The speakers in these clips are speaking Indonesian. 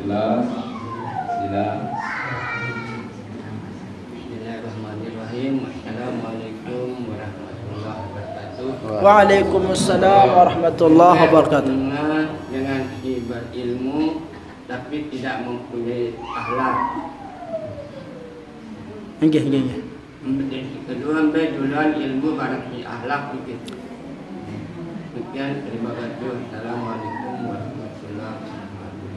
Jelas? Sila. Bismillahirrahmanirrahim. Assalamualaikum warahmatullahi wabarakatuh. Waalaikumsalam warahmatullahi wabarakatuh. Dengan berilmu tapi tidak mempunyai akhlak. Nggih. Kedua, duluan ilmu barang akhlak begitu. Demikian, terima kasih. Assalamualaikum warahmatullahi wabarakatuh.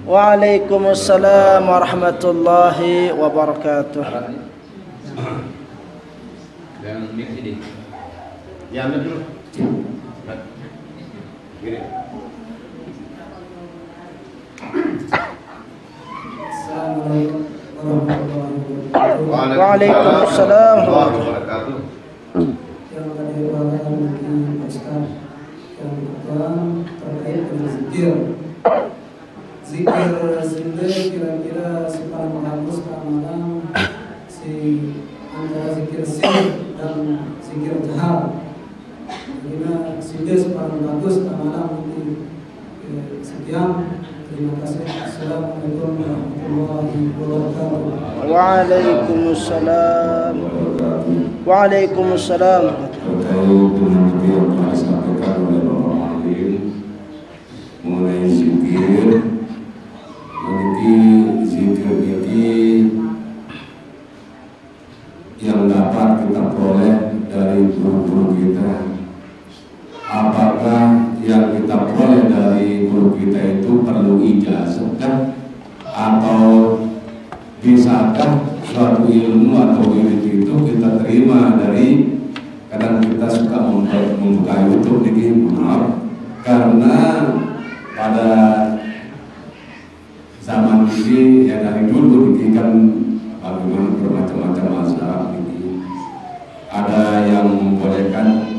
Waalaikumsalam warahmatullahi wabarakatuh. Dan mix ini. Diambil dulu. Kiri. Assalamualaikum warahmatullahi wabarakatuh. Waalaikumsalam warahmatullahi wabarakatuh. Yang akan dibawakan di Ustaz yang pertama terkait dengan zikir. Zikir sendiri kira-kira sekarang menghapus keamanan si antara zikir sir dan zikir jahar. Karena sendiri sekarang bagus keamanan di sekian. Terima kasih. Assalamualaikum warahmatullahi wabarakatuh. Waalaikumsalam. Waalaikumsalam. Mengenai zikir, memiliki zikir ini yang dapat kita peroleh dari guru-guru kita. Apakah yang kita peroleh dari guru kita itu perlu ijazah atau bisakah suatu ilmu atau wirid itu kita terima dari, kadang kita suka membuka YouTube ini, maaf, karena pada zaman ini ya dari dulu ini kan bagaimana bermacam-macam masalah ini, ada yang membolehkan,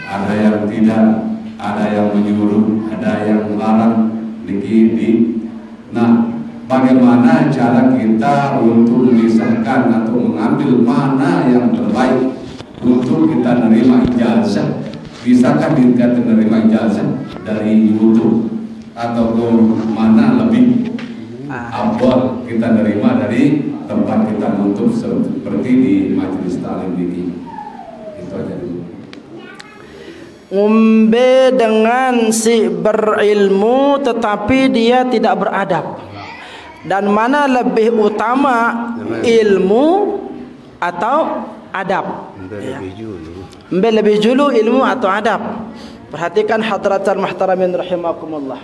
ada yang tidak, ada yang menyuruh, ada yang melarang begini. Nah, bagaimana cara kita untuk memisahkan atau mengambil mana yang terbaik untuk kita menerima ijazah? Bisakah kita menerima ijazah dari YouTube atau mana lebih afdal kita menerima dari tempat kita untuk seperti di majelis taklim ini? Itu aja dulu. Ngombe dengan si berilmu tetapi dia tidak beradab. Dan mana lebih utama, ilmu atau adab? Mbe lebih julu ilmu atau adab? Perhatikan hadratal muhtaramin rahimakumullah.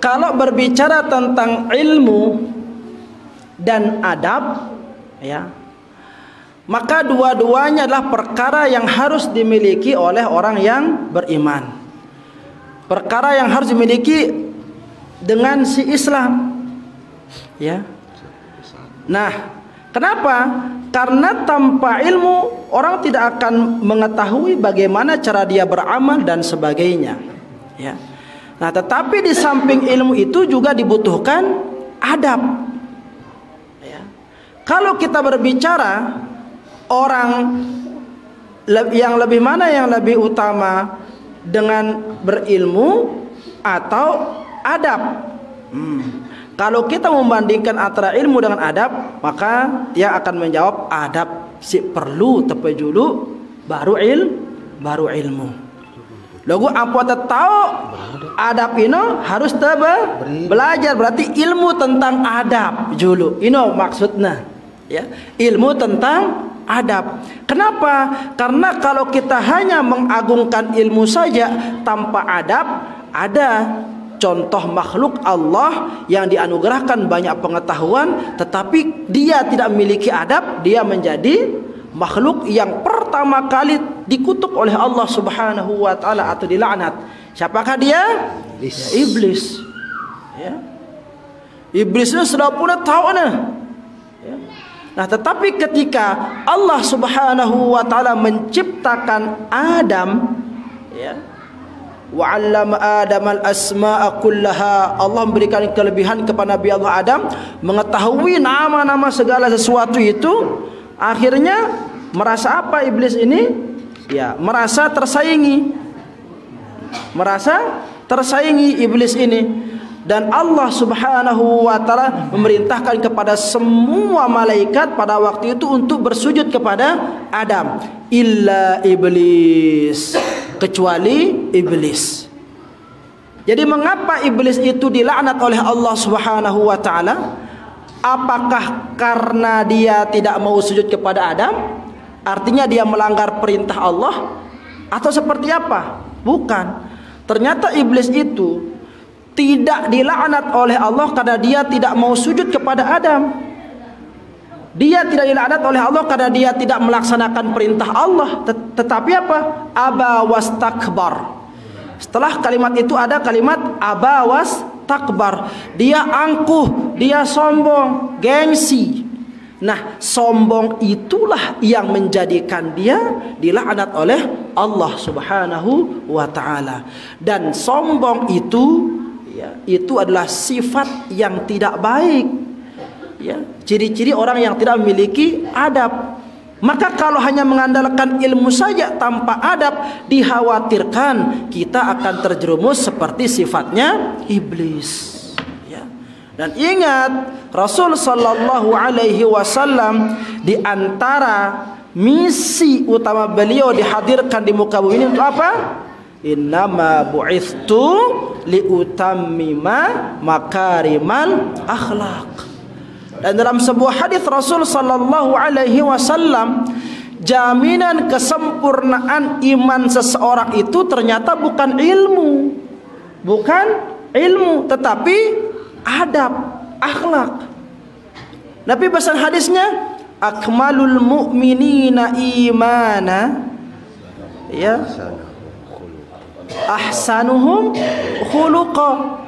Kalau berbicara tentang ilmu dan adab, ya, maka dua-duanya adalah perkara yang harus dimiliki oleh orang yang beriman. Perkara yang harus dimiliki dengan si Islam. Ya. Nah, kenapa? Karena tanpa ilmu orang tidak akan mengetahui bagaimana cara dia beramal dan sebagainya. Ya. Nah, tetapi di samping ilmu itu juga dibutuhkan adab. Ya. Kalau kita berbicara orang yang lebih mana yang lebih utama, dengan berilmu atau adab? Kalau kita membandingkan antara ilmu dengan adab, maka dia akan menjawab adab si perlu tapi dulu baru ilmu. Lagu apa tahu adab ini harus belajar, berarti ilmu tentang adab dulu. Ini maksudnya, ya, ilmu tentang adab. Kenapa? Karena kalau kita hanya mengagungkan ilmu saja tanpa adab, ada contoh makhluk Allah yang dianugerahkan banyak pengetahuan tetapi dia tidak memiliki adab, dia menjadi makhluk yang pertama kali dikutuk oleh Allah Subhanahu wa taala atau dilaknat. Siapakah dia? Iblis. Ya. Iblis itu sudah punya tahu nah. Ya. Nah, tetapi ketika Allah Subhanahu wa taala menciptakan Adam, ya, wa 'allama Adam al-asma'a kullaha, Allah memberikan kelebihan kepada Nabi Allah Adam mengetahui nama-nama segala sesuatu itu. Akhirnya merasa apa iblis ini? Ya, merasa tersaingi. Merasa tersaingi iblis ini. Dan Allah subhanahu wa ta'ala memerintahkan kepada semua malaikat pada waktu itu untuk bersujud kepada Adam, illa iblis, kecuali iblis. Jadi mengapa iblis itu dilaknat oleh Allah subhanahu wa ta'ala? Apakah karena dia tidak mau sujud kepada Adam? Artinya dia melanggar perintah Allah? Atau seperti apa? Bukan. Ternyata iblis itu tidak dilaknat oleh Allah karena dia tidak mau sujud kepada Adam. Dia tidak dilaknat oleh Allah karena dia tidak melaksanakan perintah Allah. Tetapi apa? Aba wastakbar. Setelah kalimat itu ada kalimat aba wastakbar. Dia angkuh, dia sombong, gengsi. Nah, sombong itulah yang menjadikan dia dilaknat oleh Allah subhanahu wa ta'ala. Dan sombong itu, ya, itu adalah sifat yang tidak baik, ya, ciri-ciri orang yang tidak memiliki adab. Maka kalau hanya mengandalkan ilmu saja tanpa adab, dikhawatirkan kita akan terjerumus seperti sifatnya iblis, ya. Dan ingat, Rasul sallallahu alaihi wasallam di antara misi utama beliau dihadirkan di muka bumi ini untuk apa? Innama bu'ithtu liutammima makarimal akhlaq. Dan dalam sebuah hadis Rasul sallallahu alaihi wasallam, jaminan kesempurnaan iman seseorang itu ternyata bukan ilmu, tetapi adab, akhlak. Nabi pesan hadisnya, akmalul mu'minina imana, ya, ahsanuhum khuluqa.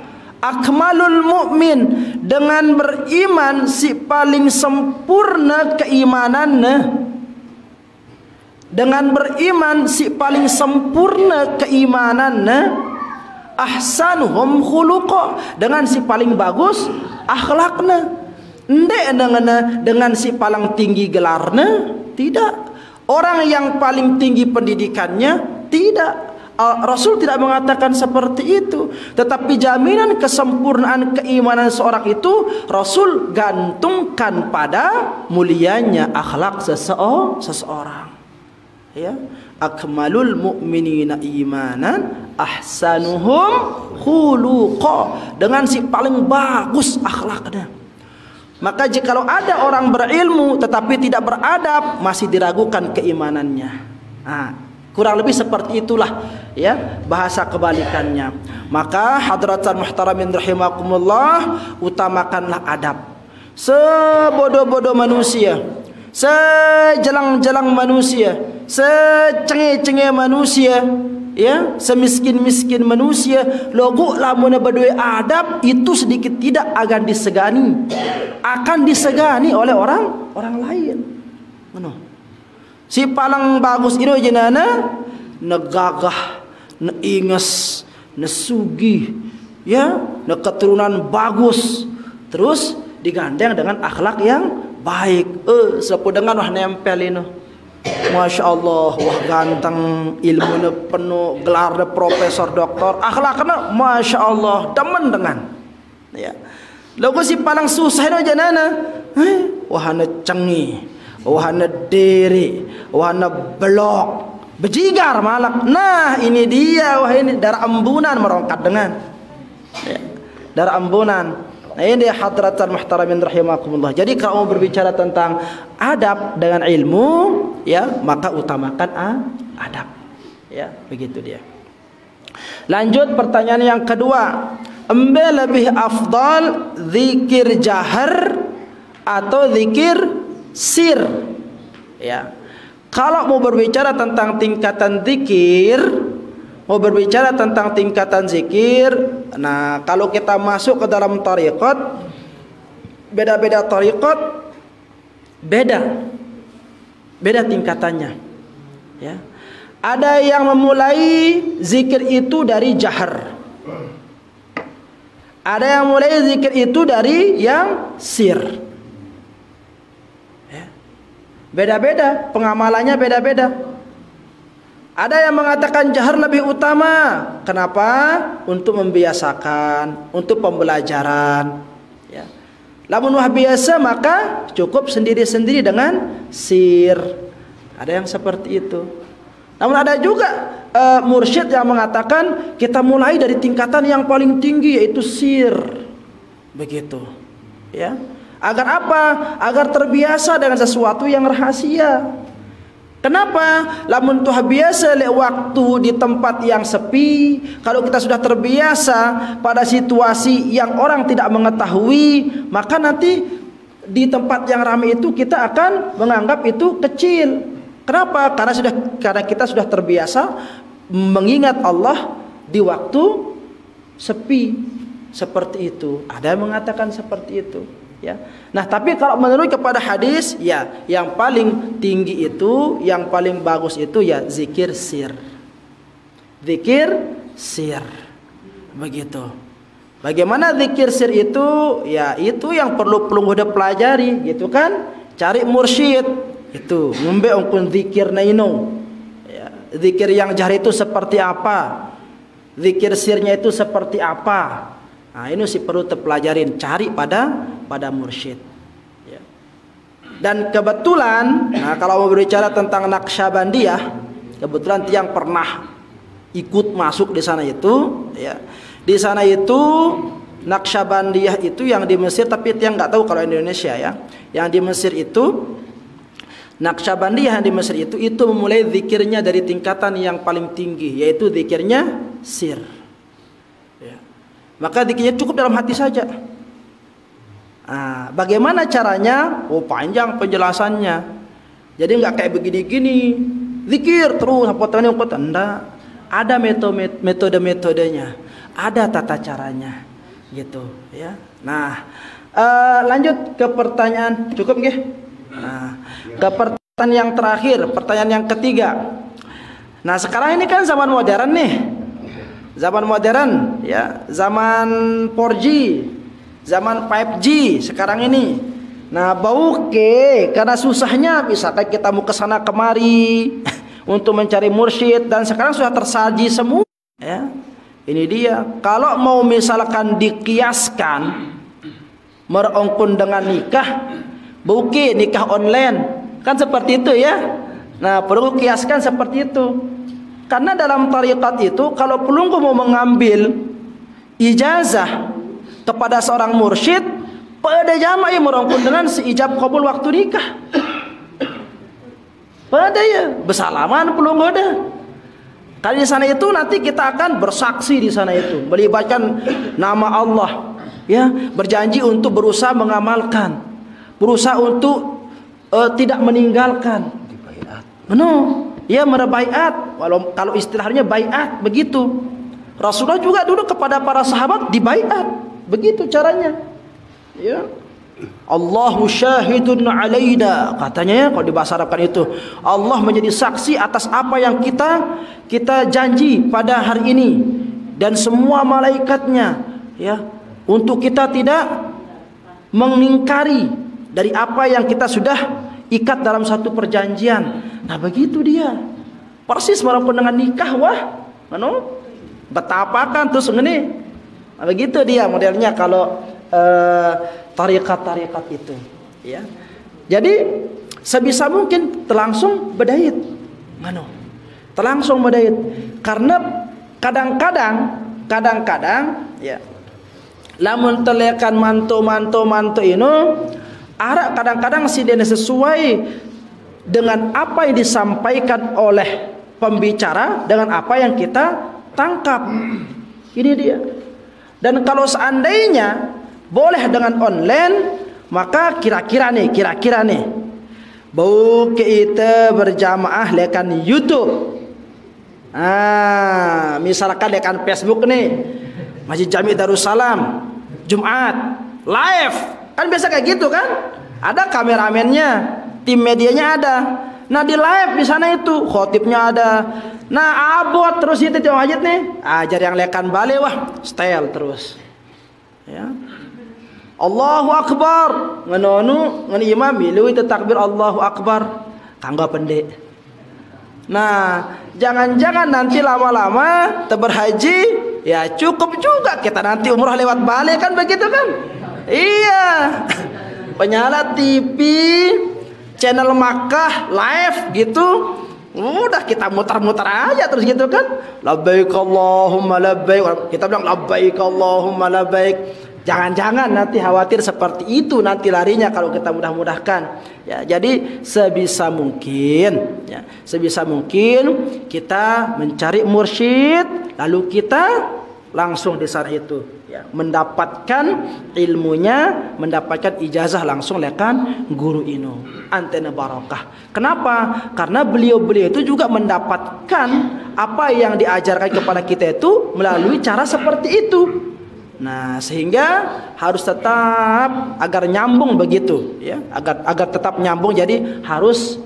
Akmalul mu'min, dengan beriman si paling sempurna keimanannya. Dengan beriman si paling sempurna keimanannya. Ahsanuhum khuluqa, dengan si paling bagus akhlaknya. Ndek dengan si paling tinggi gelarnya, tidak. Orang yang paling tinggi pendidikannya, tidak. Rasul tidak mengatakan seperti itu. Tetapi jaminan kesempurnaan keimanan seorang itu Rasul gantungkan pada mulianya akhlak seseorang, ya. Akmalul mu'minina imanan ahsanuhum khuluqa, dengan si paling bagus akhlaknya. Maka jikalau ada orang berilmu tetapi tidak beradab, masih diragukan keimanannya. Nah, kurang lebih seperti itulah, ya, bahasa kebalikannya. Maka hadratan muhtaramin rahimakumullah, utamakanlah adab. Sebodoh-bodoh manusia, sejelang-jelang manusia, secengeh-cengeh manusia, ya, semiskin-miskin manusia, logo lamun berdua adab itu sedikit tidak akan disegani oleh orang lain. Mana? Si paling bagus itu jenana negagah, neinges, nesugih, ya, keturunan bagus, terus digandeng dengan akhlak yang baik. Sepedengan wah nempel ini, masya Allah, wah ganteng, ilmunya penuh, gelarnya profesor, doktor, akhlaknya masya Allah, demen dengan, ya. Lalu si paling susah itu jenana, wahana cengi, wahana diri, wahana blok, bejigar malak. Nah ini dia, wah ini darah ambunan merongkat dengan, ya, darah ambunan. Nah ini dia hadratan muhtaramin rahimakumullah. Jadi kalau berbicara tentang adab dengan ilmu, ya, maka utamakan adab, ya, begitu dia. Lanjut pertanyaan yang kedua, embe lebih afdal zikir jahar atau zikir sir, ya. Kalau mau berbicara tentang tingkatan zikir, mau berbicara tentang tingkatan zikir, nah kalau kita masuk ke dalam tariqat, beda-beda tariqat, beda tingkatannya, ya. Ada yang memulai zikir itu dari jahar, ada yang mulai zikir itu dari yang sir. Beda-beda, pengamalannya beda-beda. Ada yang mengatakan jahar lebih utama. Kenapa? Untuk membiasakan, untuk pembelajaran. Ya. Lamun wah biasa maka cukup sendiri-sendiri dengan sir. Ada yang seperti itu. Namun ada juga mursyid yang mengatakan kita mulai dari tingkatan yang paling tinggi yaitu sir. Begitu. Ya. Agar apa? Agar terbiasa dengan sesuatu yang rahasia. Kenapa? Lamun tuh biasa lek waktu di tempat yang sepi, kalau kita sudah terbiasa pada situasi yang orang tidak mengetahui, maka nanti di tempat yang ramai itu kita akan menganggap itu kecil. Kenapa? Karena kita sudah terbiasa mengingat Allah di waktu sepi. Seperti itu. Ada yang mengatakan seperti itu. Ya. Nah, tapi kalau menurut kepada hadis, ya, yang paling tinggi itu, yang paling bagus itu ya zikir sir. Zikir sir. Begitu. Bagaimana zikir sir itu? Ya, itu yang perlu udah pelajari, gitu kan? Cari mursyid. Itu, ngombe ongkun zikir naino. Ya, zikir yang jahar itu seperti apa? Zikir sirnya itu seperti apa? Nah, ini sih perlu terpelajarin, cari pada mursyid. Ya. Dan kebetulan, nah, kalau mau berbicara tentang Naqsyabandiyah, kebetulan yang pernah ikut masuk di sana itu, ya, di sana itu Naqsyabandiyah itu yang di Mesir, tapi yang nggak tahu kalau Indonesia ya, yang di Mesir itu Naqsyabandiyah yang di Mesir itu memulai zikirnya dari tingkatan yang paling tinggi, yaitu zikirnya sir. Maka zikirnya cukup dalam hati saja. Nah, bagaimana caranya? Oh, panjang penjelasannya. Jadi nggak kayak begini-gini. Zikir terus apa enggak. Ada metode-metodenya. Ada tata caranya. Gitu, ya. Nah, lanjut ke pertanyaan. Cukup nggih? Nah, ke pertanyaan yang terakhir, pertanyaan yang ketiga. Nah, sekarang ini kan zaman modern nih. Zaman modern, ya, zaman 4G, zaman 5G sekarang ini. Nah, karena susahnya, misalkan kita mau ke sana kemari untuk mencari mursyid, dan sekarang sudah tersaji semua. Ya, ini dia. Kalau mau misalkan dikiaskan merongkun dengan nikah, nikah online, kan seperti itu ya. Nah, perlu kiaskan seperti itu. Karena dalam tarikat itu, kalau pelunggu mau mengambil ijazah kepada seorang mursyid, pada jamaah merongkun dengan seijab qabul waktu nikah. Pada ya bersalaman pelunggu dah. Kali di sana itu nanti kita akan bersaksi di sana itu, melibatkan nama Allah, ya, berjanji untuk berusaha mengamalkan, berusaha untuk tidak meninggalkan. Benar. Ya, merebaiat, kalau istilahnya baiat, begitu. Rasulullah juga dulu kepada para sahabat dibaiat, begitu caranya. Ya. Allahu syahidun alaina, katanya ya, kalau di bahasa Arab kan itu. Allah menjadi saksi atas apa yang kita janji pada hari ini, dan semua malaikatnya, ya, untuk kita tidak mengingkari dari apa yang kita sudah ikat dalam satu perjanjian. Nah, begitu dia. Persis merongkun dengan nikah, wah. Betapa kan terus ngene. Nah, begitu dia modelnya kalau tarikat-tarikat itu, ya. Jadi sebisa mungkin terlangsung bedait. Terlangsung bedait. Karena kadang-kadang ya, lamun telekan manto ini arah kadang-kadang si dia sesuai dengan apa yang disampaikan oleh pembicara dengan apa yang kita tangkap. Ini dia. Dan kalau seandainya boleh dengan online, maka kira-kira nih bau kita berjamaah lekan YouTube. Misalkan lekan Facebook nih, Masjid Jami Darussalam Jumat live. Kan biasa kayak gitu kan? Ada kameramennya, tim medianya ada. Nah, di live di sana itu khotibnya ada. Nah, abot terus itu tiap hajat nih. Ajar yang lekan bale, wah, style terus. Ya. Allahu Akbar. Nganu imam milu itu takbir Allahu Akbar. Tangga pendek. Nah, jangan-jangan nanti lama-lama berhaji, ya cukup juga kita nanti umrah lewat Bali kan begitu kan? Iya. Penyala TV, channel Makkah live gitu. Udah kita muter-muter aja terus gitu kan. Labbaik Allahumma labbaik. Kita bilang labbaik Allahumma labbaik. Jangan-jangan nanti khawatir seperti itu nanti larinya kalau kita mudah-mudahkan. Ya, jadi sebisa mungkin kita mencari mursyid, lalu kita langsung di sana itu ya, mendapatkan ilmunya, mendapatkan ijazah langsung lekan guru inu antena barokah. Kenapa? Karena beliau-beliau itu juga mendapatkan apa yang diajarkan kepada kita itu melalui cara seperti itu. Nah, sehingga harus tetap agar nyambung begitu ya, agar tetap nyambung, jadi harus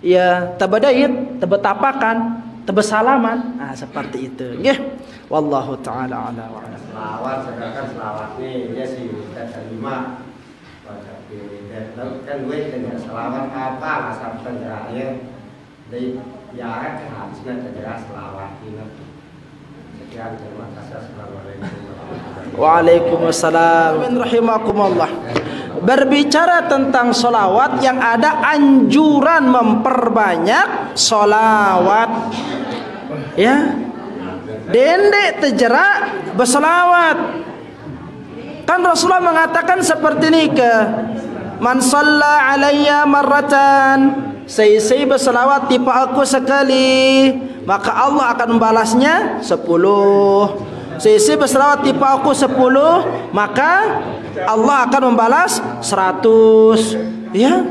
ya tabadait, tabetapakan, tabesalaman. Nah, seperti itu nggih. Wallahu taala ala wa ala. Selawat, sedangkan selawat nih dia sih terima pada pilih kan gue dengan selawat apa asal penjelasannya dari ya harusnya terjelas selawat ini. Sekian, terima kasih. Assalamualaikum. Waalaikumsalam rahimakumullah. Berbicara tentang solawat, yang ada anjuran memperbanyak solawat ya. Dendek terjerak bersolawat. Kan Rasulullah mengatakan seperti ini ke man shalla alayya marratan, saya bersolawat tipe aku sekali, maka Allah akan membalasnya 10. Saya bersolawat tipe aku 10, maka Allah akan membalas 100. Ya.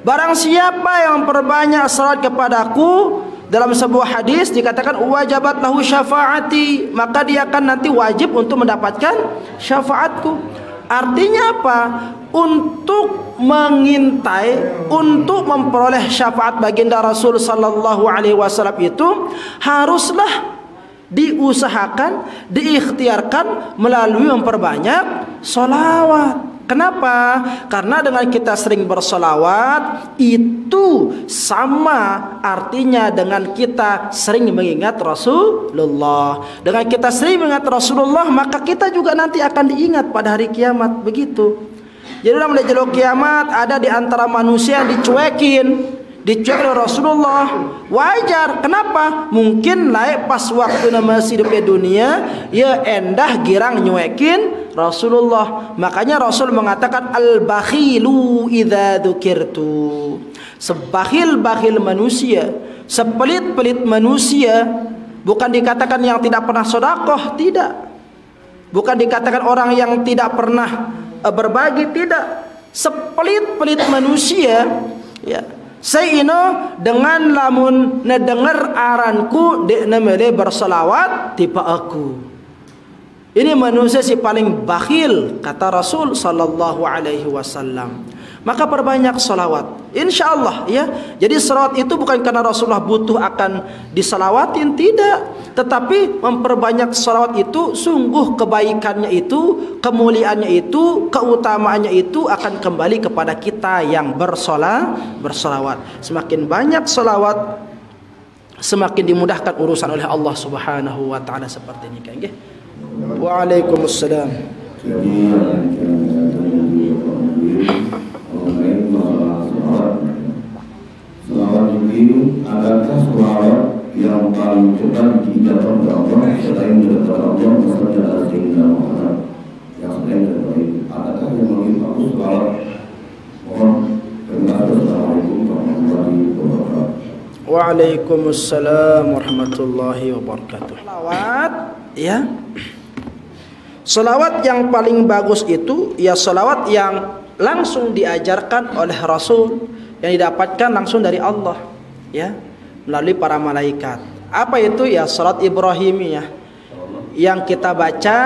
Barang siapa yang memperbanyak salawat kepadaku, dalam sebuah hadis dikatakan wajabat lahu syafaati, maka dia akan nanti wajib untuk mendapatkan syafaatku. Artinya apa? Untuk mengintai, untuk memperoleh syafaat baginda Rasul sallallahu alaihi wasallam itu haruslah diusahakan, diikhtiarkan melalui memperbanyak sholawat. Kenapa? Karena dengan kita sering bersolawat itu sama artinya dengan kita sering mengingat Rasulullah. Dengan kita sering mengingat Rasulullah, maka kita juga nanti akan diingat pada hari kiamat. Begitu. Jadi dalam lejelo kiamat ada di antara manusia yang dicuekin oleh Rasulullah. Wajar. Kenapa? Mungkin laik pas waktu masih hidup di dunia, ya endah girang nyuekin Rasulullah. Makanya Rasul mengatakan al-bakhilu idza dzukirtu. Sebakhil-bakhil manusia, sepelit-pelit manusia, bukan dikatakan yang tidak pernah sedekah, tidak. Bukan dikatakan orang yang tidak pernah berbagi, tidak. Sepelit-pelit manusia, ya. Saya ino dengan lamun nedengar aranku dek nemele bersolawat tipe aku. Ini manusia si paling bakhil kata Rasul sallallahu alaihi wasallam. Maka perbanyak salawat, insyaallah ya. Jadi salawat itu bukan karena Rasulullah butuh akan disalawatin, tidak, tetapi memperbanyak salawat itu sungguh kebaikannya itu, kemuliaannya itu, keutamaannya itu akan kembali kepada kita yang bersolawat. Semakin banyak salawat, semakin dimudahkan urusan oleh Allah Subhanahu wa taala seperti ini kan nggih. Waalaikumsalam. Selawat ini adakah selawat yang paling cepat diucapkan oleh Allah selain daripada Allah Subhanahu Muhammad yang selain daripada adakah yang lebih bagus selawat? Mohon terima kasih. Assalamualaikum warahmatullahi wabarakatuh. Waalaikumsalam warahmatullahi wabarakatuh. Selawat ya. Selawat yang paling bagus itu ya selawat yang langsung diajarkan oleh Rasul, yang didapatkan langsung dari Allah ya, melalui para malaikat. Apa itu? Ya salat Ibrahimiyah yang kita baca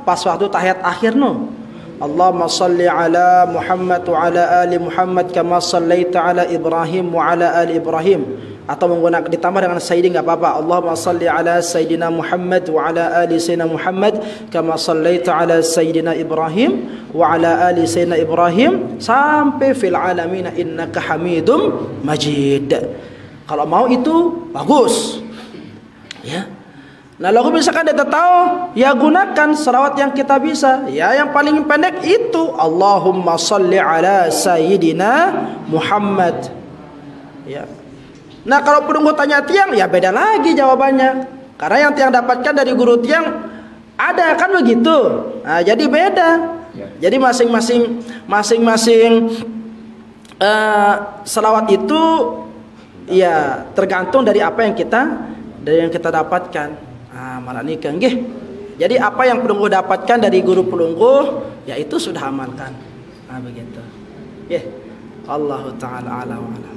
pas waktu tahiyat akhir no. Allahumma salli ala Muhammad wa ala ali Muhammad kama sallaita ala Ibrahim wa ala ali Ibrahim, atau menggunakan ditambah dengan sayyidina enggak apa-apa. Allahumma salli ala sayyidina Muhammad wa ala ali sayyidina Muhammad kama sallaita ala sayyidina Ibrahim wa ala ali sayyidina Ibrahim sampai fil alamin innaka Hamidum Majid. Kalau mau itu bagus. Ya. Nah, lalu misalkan dia tahu, ya gunakan selawat yang kita bisa. Ya, yang paling pendek itu Allahumma sholli ala sayyidina Muhammad. Ya. Nah, kalau penunggu tanya tiang, ya beda lagi jawabannya. Karena yang tiang dapatkan dari guru tiang ada kan begitu. Nah, jadi beda. Jadi masing-masing selawat itu ya tergantung dari apa yang kita dapatkan. Ah, malah nikah nggih. Jadi apa yang penunggu dapatkan dari guru penunggu, ya itu sudah amalkan. Nah, begitu. Allahu taala a'lam.